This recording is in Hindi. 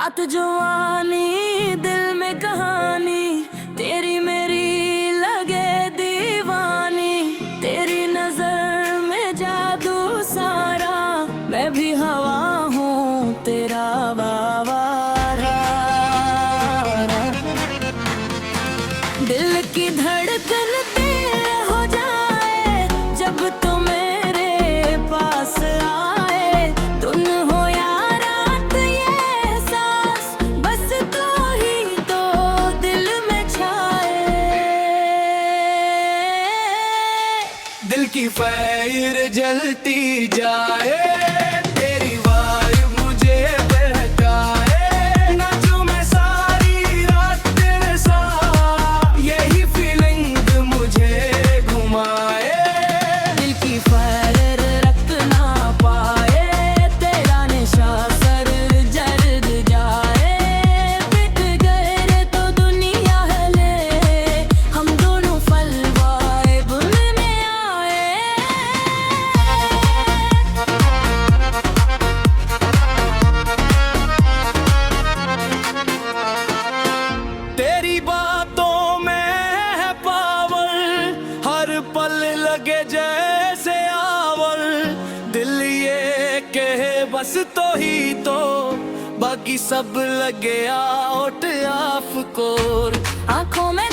रात जवानी दिल में कहानी, तेरी मेरी लगे दीवानी। तेरी नजर में जादू सारा, मैं भी हवा हूँ तेरा वावारा। दिल की धड़कन तेज हो जाए जब तो मेरे पास आए। धुन हो या रात ये एहसास, बस तू ही तो दिल में छाए। दिल की फैर जलती जाए, तेरी वाइब मुझे बहकाए। नाचूं मैं सारी रात तेरे साथ, यही फीलिंग मुझे घुमाए। दिल की फैर रख ना पाए, तेरा नशा सर जर्द जाए। बिक गए रे तो दुनिया हिले, हम दोनों फल वाइब में आए। तेरी बातों में है पावर, हर पल लगे जैसे आवल। दिल ये कहे बस तो ही तो, बाकी सब लगे आउट ऑफ कोर। आंखों में